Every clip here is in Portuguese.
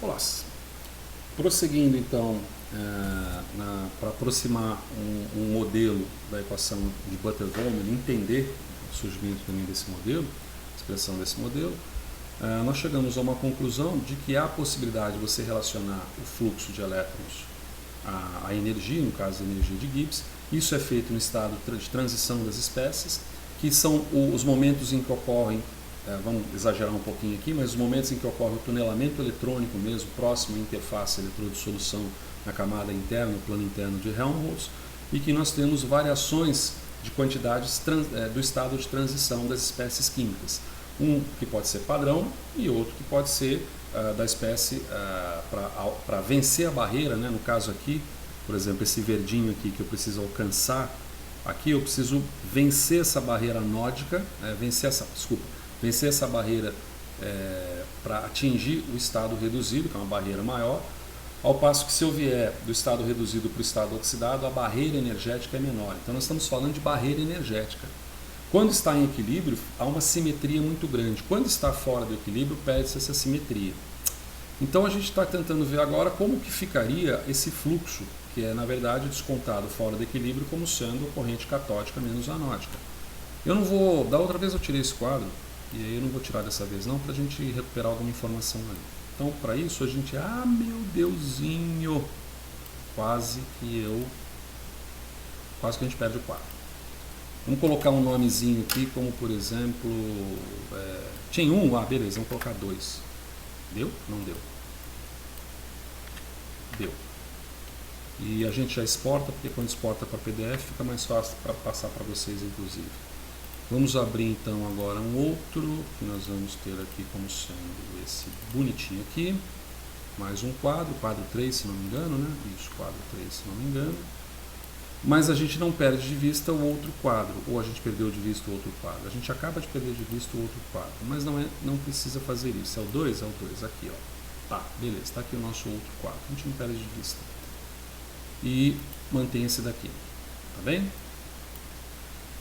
Olá. Prosseguindo então, para aproximar um modelo da equação de Butler-Volmer, entender o surgimento também desse modelo, a expressão desse modelo, nós chegamos a uma conclusão de que há a possibilidade de você relacionar o fluxo de elétrons à energia, no caso a energia de Gibbs. Isso é feito no estado de transição das espécies, que são os momentos em que ocorrem, vamos exagerar um pouquinho aqui, mas os momentos em que ocorre o tunelamento eletrônico mesmo, próximo à interface eletrodo-solução na camada interna, no plano interno de Helmholtz, e que nós temos variações de quantidades do estado de transição das espécies químicas. Um que pode ser padrão e outro que pode ser da espécie para vencer a barreira, né? No caso aqui, por exemplo, esse verdinho aqui que eu preciso alcançar, aqui eu preciso vencer essa barreira anódica, vencer essa barreira para atingir o estado reduzido, que é uma barreira maior, ao passo que se eu vier do estado reduzido para o estado oxidado, a barreira energética é menor. Então nós estamos falando de barreira energética. Quando está em equilíbrio, há uma simetria muito grande. Quando está fora do equilíbrio, perde-se essa simetria. Então a gente está tentando ver agora como que ficaria esse fluxo, que é na verdade descontado fora do equilíbrio como sendo a corrente catódica menos anódica. Eu não vou, da outra vez eu tirei esse quadro, e aí eu não vou tirar dessa vez não, para a gente recuperar alguma informação ali. Então para isso a gente, meu Deusinho, quase que a gente perde o quadro. Vamos colocar um nomezinho aqui, como por exemplo, tinha um, beleza, vamos colocar 2. Deu? Não deu. Deu. E a gente já exporta, porque quando exporta para PDF fica mais fácil para passar para vocês, inclusive. Vamos abrir então agora um outro, que nós vamos ter aqui como sendo esse bonitinho aqui. Mais um quadro 3 se não me engano, né? Isso, quadro 3 se não me engano. Mas a gente não perde de vista o outro quadro, ou a gente perdeu de vista o outro quadro. A gente acaba de perder de vista o outro quadro, mas não precisa fazer isso. É o 2? É o 2, aqui, ó. Tá, beleza, está aqui o nosso outro quadro. A gente não perde de vista. E mantém esse daqui, tá bem?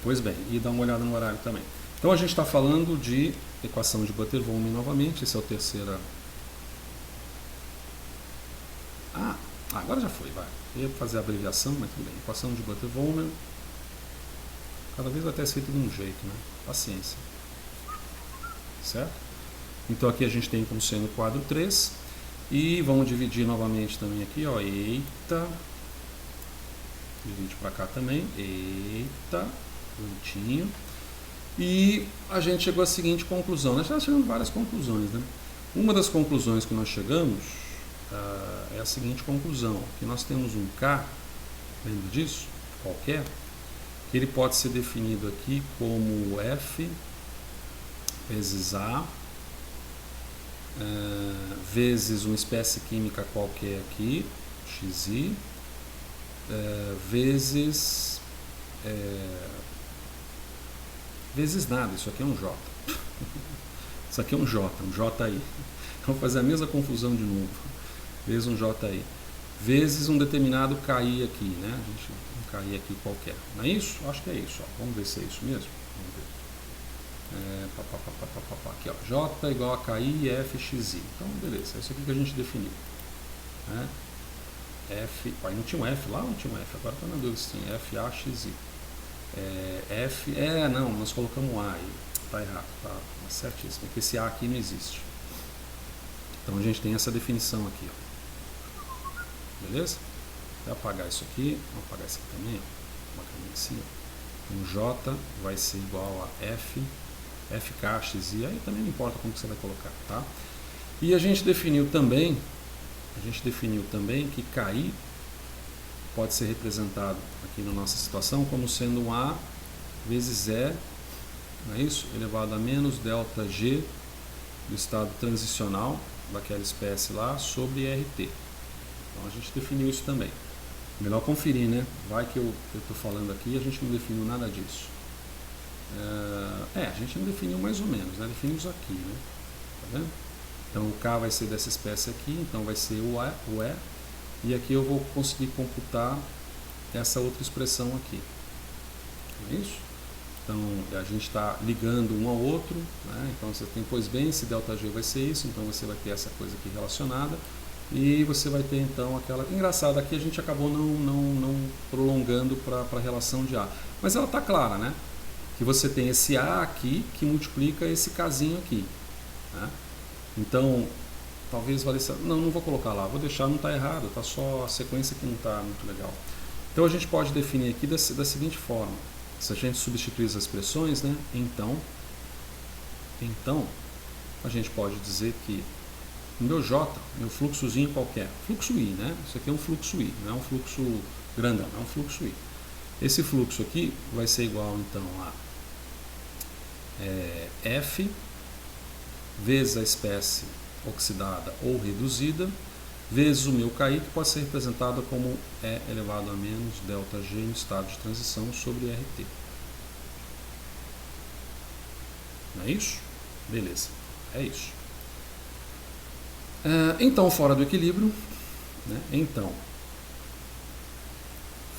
Pois bem, e dá uma olhada no horário também. Então a gente está falando de equação de Butler-Volmer novamente, esse é o terceira... agora já foi, vai. Eu ia fazer a abreviação, mas tudo bem. Equação de Butler-Volmer. Cada vez vai ter escrito de um jeito, né? Paciência. Certo? Então aqui a gente tem como sendo o quadro 3. E vamos dividir novamente também aqui, ó. Eita. Divide para cá também. Eita. Bonitinho. E a gente chegou à seguinte conclusão. Nós já chegamos a várias conclusões, né? Uma das conclusões que nós chegamos é a seguinte conclusão, que nós temos um K, lembra disso? Qualquer, que ele pode ser definido aqui como F vezes A vezes uma espécie química qualquer aqui, XI, vezes nada, isso aqui é um J. Isso aqui é um J, um JI. Vamos fazer a mesma confusão de novo. Vezes um JI, vezes um determinado KI aqui, né? A gente, um KI aqui qualquer. Não é isso? Acho que é isso. Ó. Vamos ver se é isso mesmo. Vamos ver. Aqui, ó. J igual a KI F XI. Então, beleza. É isso aqui que a gente definiu. Né? F. Não tinha um F lá ou não tinha um F? Agora está na dúvida se tinha FA XI. F. Não, nós colocamos um A aí. Está errado. Tá certíssimo. Porque esse A aqui não existe. Então a gente tem essa definição aqui, ó. Beleza? Vou apagar isso aqui, vou apagar isso aqui também, ó. Assim, ó. Um J vai ser igual a F, FK, XI, aí também não importa como que você vai colocar, tá? E a gente definiu também que KI pode ser representado aqui na nossa situação como sendo um A vezes E, não é isso? Elevado a menos delta G do estado transicional daquela espécie lá sobre RT. Então a gente definiu isso também. Melhor conferir, né? Vai que eu estou falando aqui e a gente não definiu nada disso. A gente não definiu mais ou menos, né? Definimos aqui, né? Tá vendo? Então o K vai ser dessa espécie aqui, então vai ser o E, e aqui eu vou conseguir computar essa outra expressão aqui. Não é isso? Então a gente está ligando um ao outro, né? Então você tem, pois bem, esse ΔG vai ser isso, então você vai ter essa coisa aqui relacionada e você vai ter então aquela... Engraçado, aqui a gente acabou não prolongando para a relação de A, mas ela está clara, né? Que você tem esse A aqui que multiplica esse Kzinho aqui, né? Então talvez valesse... Não vou colocar lá, vou deixar, não está errado, está só a sequência que não está muito legal. Então a gente pode definir aqui da seguinte forma. Se a gente substituir as expressões, né? Então, a gente pode dizer que o meu J, meu fluxozinho qualquer, fluxo I, né? Isso aqui é um fluxo I, não é um fluxo grandão, é um fluxo I. Esse fluxo aqui vai ser igual, então, a F vezes a espécie oxidada ou reduzida, vezes o meu KI, que pode ser representado como E elevado a menos ΔG no estado de transição sobre RT. Não é isso? Beleza, é isso. Então, fora do equilíbrio, né? Então,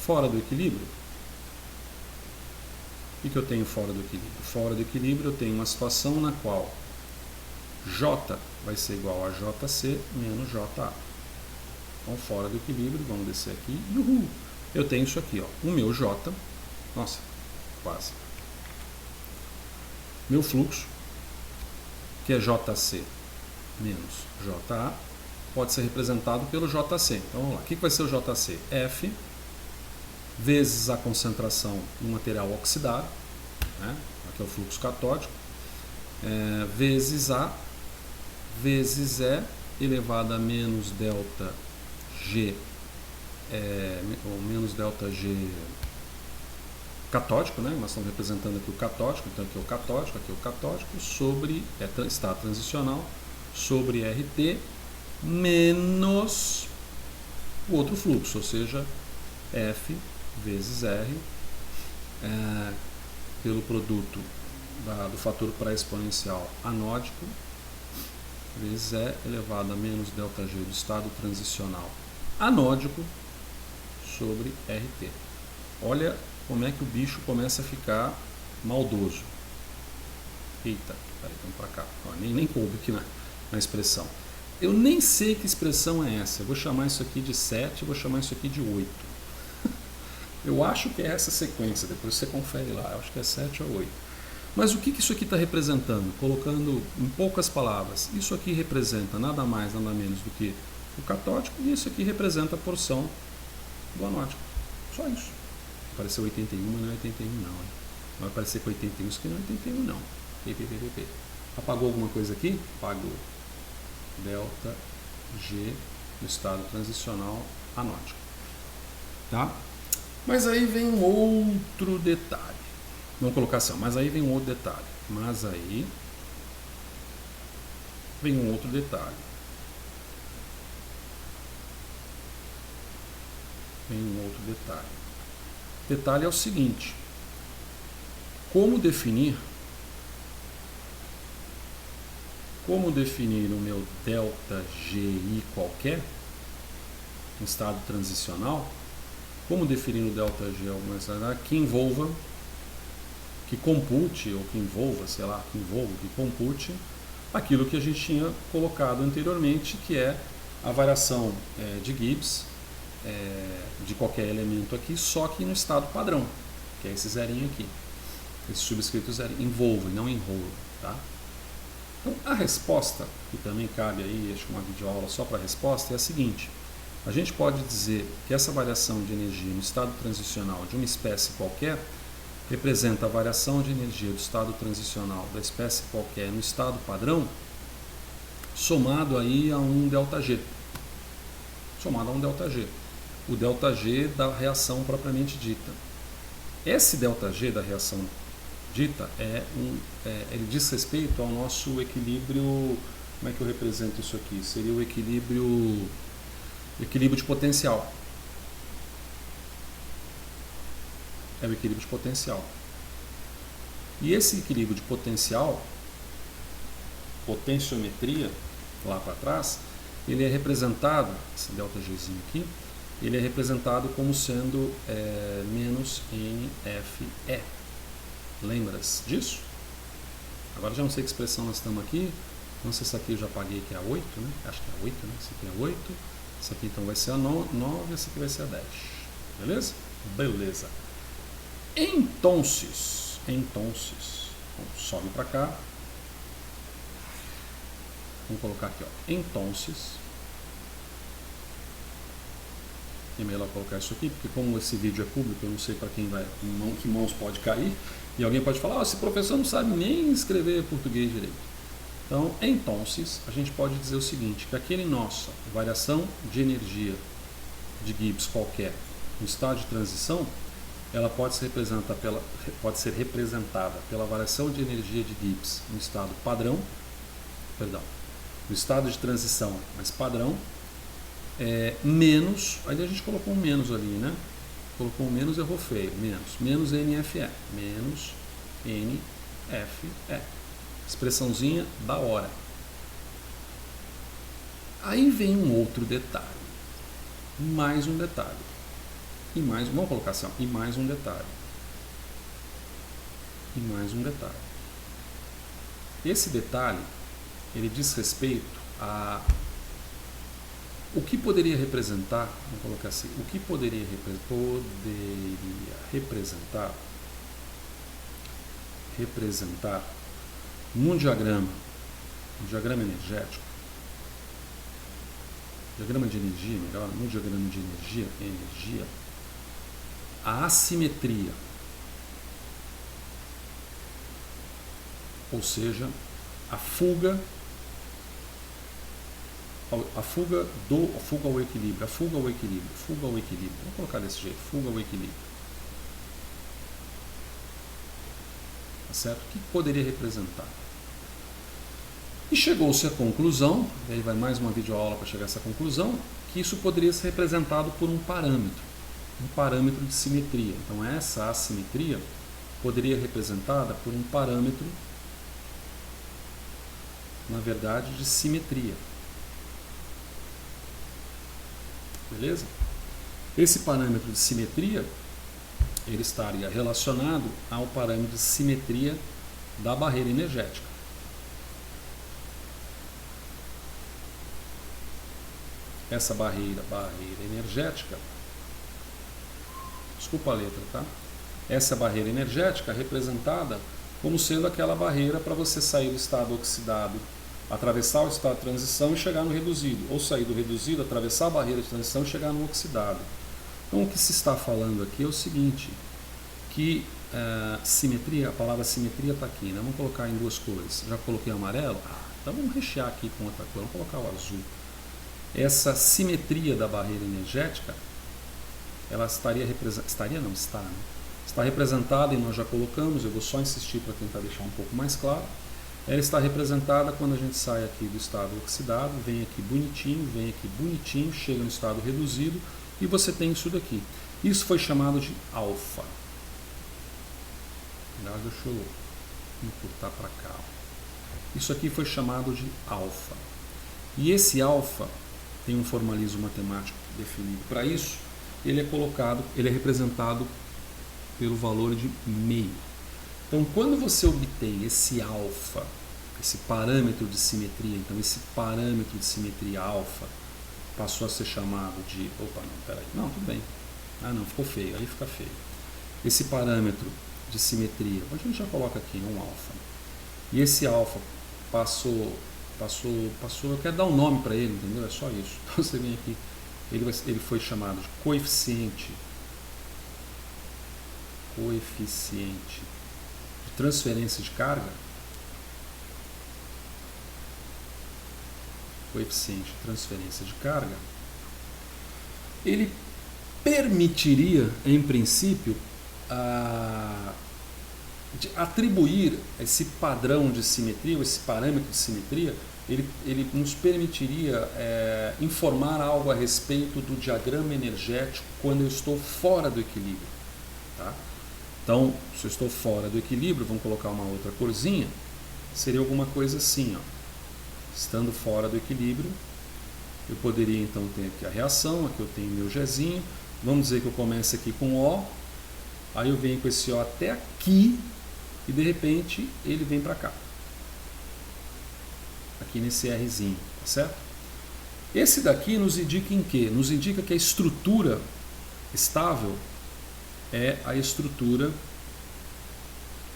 fora do equilíbrio, o que eu tenho fora do equilíbrio? Fora do equilíbrio eu tenho uma situação na qual J vai ser igual a JC menos JA. Então, fora do equilíbrio, vamos descer aqui, eu tenho isso aqui, ó, o meu J, nossa, quase, meu fluxo, que é JC menos JA, pode ser representado pelo JC. Então, vamos lá, o que vai ser o JC? F vezes a concentração no material oxidado, né? Aqui é o fluxo catódico, vezes A, vezes E elevado a menos ΔG, ou menos ΔG catódico, né? Nós estamos representando aqui o catódico, então aqui é o catódico, sobre, estado transicional, sobre RT, menos o outro fluxo, ou seja, F vezes R, pelo produto do fator pré-exponencial anódico, vezes E elevado a menos ΔG do estado transicional anódico sobre RT. Olha como é que o bicho começa a ficar maldoso. Eita, peraí, vamos para cá. Ó, nem coube aqui na expressão. Eu nem sei que expressão é essa. Eu vou chamar isso aqui de 7, vou chamar isso aqui de 8. Eu acho que é essa sequência, depois você confere lá. Eu acho que é 7 ou 8. Mas o que isso aqui está representando? Colocando em poucas palavras, isso aqui representa nada mais, nada menos do que o catódico, e isso aqui representa a porção do anódico. Só isso. Apareceu 81, mas não é 81 não. Hein? Vai aparecer com 81, isso aqui não é 81 não. Apagou alguma coisa aqui? Apagou. ΔG no estado transicional anódico. Tá? Mas aí vem um outro detalhe. Vamos colocar assim, mas aí vem um outro detalhe. Mas aí vem um outro detalhe. Vem um outro detalhe. O detalhe é o seguinte: como definir o meu ΔGI qualquer em estado transicional? Como definir o ΔG alguma que envolva, que compute, ou que envolva, sei lá, que compute aquilo que a gente tinha colocado anteriormente, que é a variação de Gibbs de qualquer elemento aqui, só que no estado padrão, que é esse zerinho aqui, esse subscrito zerinho, envolva e não enrola, tá? Então a resposta, que também cabe aí, acho que uma videoaula só para a resposta, é a seguinte: a gente pode dizer que essa variação de energia no estado transicional de uma espécie qualquer representa a variação de energia do estado transicional da espécie qualquer no estado padrão, somado aí a um ΔG. Somado a um ΔG. O ΔG da reação propriamente dita. Esse ΔG da reação dita ele diz respeito ao nosso equilíbrio. Como é que eu represento isso aqui? Seria o equilíbrio de potencial. É o equilíbrio de potencial. E esse equilíbrio de potencial, potenciometria, lá para trás, ele é representado, esse ΔGzinho aqui, ele é representado como sendo menos NFE. Lembras disso? Agora já não sei que expressão nós estamos aqui. Não sei se aqui eu já paguei que é a 8, né? Acho que é a 8, né? Isso aqui é a 8. Isso aqui então vai ser a 9, esse aqui vai ser a 10. Beleza? Beleza. Entonces, sobe para cá. Vamos colocar aqui, ó. Entonces. É melhor colocar isso aqui, porque como esse vídeo é público, eu não sei para quem vai, que mãos pode cair, e alguém pode falar, esse professor não sabe nem escrever português direito. Então, entonces, a gente pode dizer o seguinte, que aquele nossa variação de energia de Gibbs qualquer no estado de transição, ela pode ser representada pela variação de energia de Gibbs no estado padrão, no estado de transição, mas padrão, menos, aí a gente colocou um menos ali, né? Colocou um menos, errou feio, menos NFE, menos NFE, expressãozinha da hora. Aí vem um outro detalhe, mais um detalhe, vamos colocar assim, ó, e mais um detalhe, Esse detalhe, ele diz respeito a o que poderia representar, vamos colocar assim, o que poderia representar num diagrama energético, diagrama de energia, melhor, no diagrama de energia, a assimetria, ou seja, a fuga ao equilíbrio, vamos colocar desse jeito, fuga ao equilíbrio, tá certo? O que poderia representar? E chegou-se à conclusão, e aí vai mais uma videoaula para chegar a essa conclusão, que isso poderia ser representado por um parâmetro de simetria. Então essa assimetria poderia ser representada por um parâmetro, na verdade, de simetria. Beleza? Esse parâmetro de simetria, ele estaria relacionado ao parâmetro de simetria da barreira energética. Essa barreira energética, desculpa a letra, tá? Essa barreira energética é representada como sendo aquela barreira para você sair do estado oxidado, atravessar o estado de transição e chegar no reduzido, ou sair do reduzido, atravessar a barreira de transição e chegar no oxidado. Então o que se está falando aqui é o seguinte, que simetria, a palavra simetria está aqui, né? Vamos colocar em duas cores. Já coloquei amarelo? Então vamos rechear aqui com outra cor, vamos colocar o azul. Essa simetria da barreira energética, ela está, né? Está representada, e nós já colocamos, eu vou só insistir para tentar deixar um pouco mais claro. Ela está representada quando a gente sai aqui do estado oxidado, vem aqui bonitinho, chega no estado reduzido e você tem isso daqui. Isso foi chamado de alfa. Aliás, deixa eu encurtar para cá. Isso aqui foi chamado de alfa. E esse alfa tem um formalismo matemático definido para isso. Ele é representado pelo valor de meio. Então, quando você obtém esse alfa, esse parâmetro de simetria, então esse parâmetro de simetria alfa passou a ser chamado de... Opa, não, peraí. Não, tudo bem. Ah, não, ficou feio, aí fica feio. Esse parâmetro de simetria, a gente já coloca aqui um alfa. E esse alfa passou, eu quero dar um nome para ele, entendeu? É só isso. Então você vem aqui, ele foi chamado de coeficiente de transferência de carga, ele permitiria, em princípio, atribuir esse padrão de simetria, ou esse parâmetro de simetria, ele nos permitiria informar algo a respeito do diagrama energético quando eu estou fora do equilíbrio. Tá? Então, se eu estou fora do equilíbrio, vamos colocar uma outra corzinha, seria alguma coisa assim, ó. Estando fora do equilíbrio, eu poderia então ter aqui a reação, aqui eu tenho meu Gzinho, vamos dizer que eu comece aqui com O, aí eu venho com esse O até aqui, e de repente ele vem para cá, aqui nesse Rzinho, tá certo? Esse daqui nos indica em quê? Nos indica que a estrutura estável é a estrutura...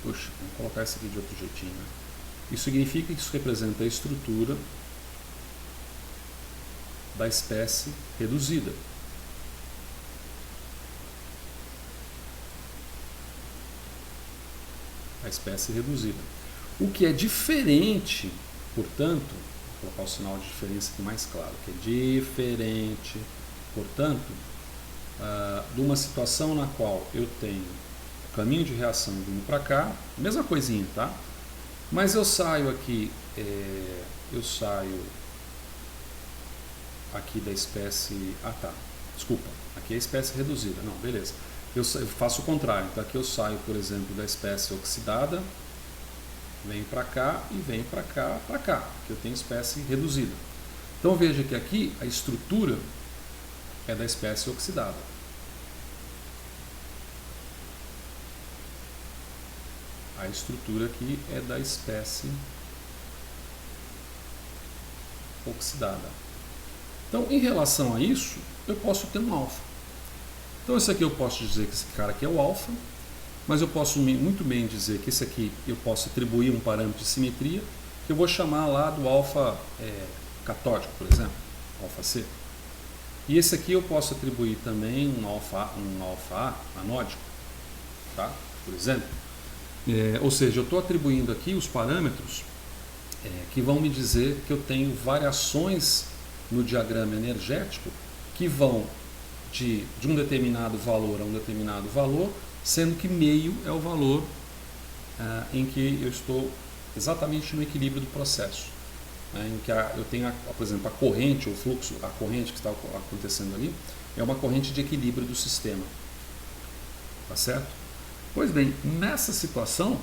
Puxa, vamos colocar isso aqui de outro jeitinho, né? Isso significa que isso representa a estrutura da espécie reduzida. A espécie reduzida. O que é diferente, portanto, vou colocar o sinal de diferença aqui mais claro, que é diferente, portanto, de uma situação na qual eu tenho caminho de reação vindo para cá, mesma coisinha, tá? Mas eu saio aqui, aqui da espécie, desculpa, aqui é a espécie reduzida, não, beleza. Eu faço o contrário, então aqui eu saio, por exemplo, da espécie oxidada, venho para cá e venho para cá, que eu tenho espécie reduzida. Então veja que aqui a estrutura é da espécie oxidada. A estrutura aqui é da espécie oxidada. Então, em relação a isso, eu posso ter um alfa. Então, esse aqui eu posso dizer que esse cara aqui é o alfa, mas eu posso muito bem dizer que esse aqui eu posso atribuir um parâmetro de simetria, que eu vou chamar lá do alfa catódico, por exemplo, alfa C. E esse aqui eu posso atribuir também um alfa A anódico, tá? Por exemplo. Ou seja, eu estou atribuindo aqui os parâmetros que vão me dizer que eu tenho variações no diagrama energético que vão de um determinado valor a um determinado valor, sendo que meio é o valor em que eu estou exatamente no equilíbrio do processo. Em que eu tenho, por exemplo, a corrente, o fluxo, a corrente que está acontecendo ali, é uma corrente de equilíbrio do sistema. Tá certo? Pois bem, nessa situação,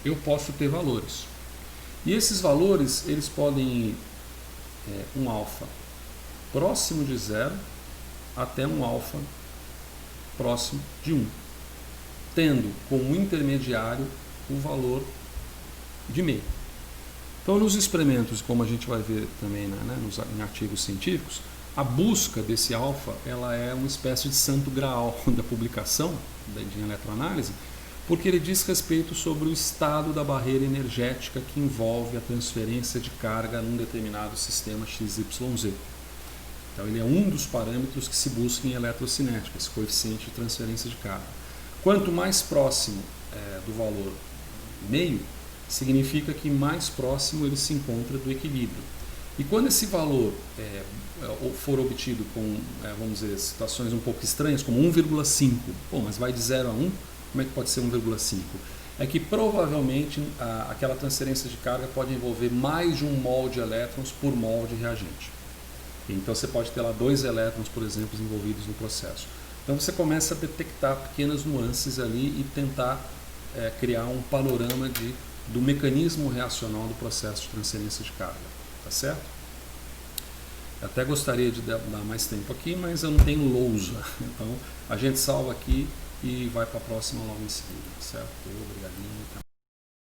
eu posso ter valores. E esses valores, eles podem ir um alfa próximo de 0 até um alfa próximo de 1, tendo como intermediário o valor de meio. Então, nos experimentos, como a gente vai ver também em artigos científicos, a busca desse alfa, ela é uma espécie de santo graal da publicação de eletroanálise, porque ele diz respeito sobre o estado da barreira energética que envolve a transferência de carga num determinado sistema XYZ. Então, ele é um dos parâmetros que se busca em eletrocinética, esse coeficiente de transferência de carga. Quanto mais próximo do valor meio, significa que mais próximo ele se encontra do equilíbrio. E quando esse valor for obtido com, vamos dizer, situações um pouco estranhas, como 1,5, mas vai de 0 a 1, como é que pode ser 1,5? É que provavelmente aquela transferência de carga pode envolver mais de um mol de elétrons por mol de reagente. Então você pode ter lá 2 elétrons, por exemplo, envolvidos no processo. Então você começa a detectar pequenas nuances ali e tentar criar um panorama do mecanismo reacional do processo de transferência de carga. Tá certo? Eu até gostaria de dar mais tempo aqui, mas eu não tenho lousa. Então a gente salva aqui e vai para a próxima logo em seguida. Certo? Obrigadinho.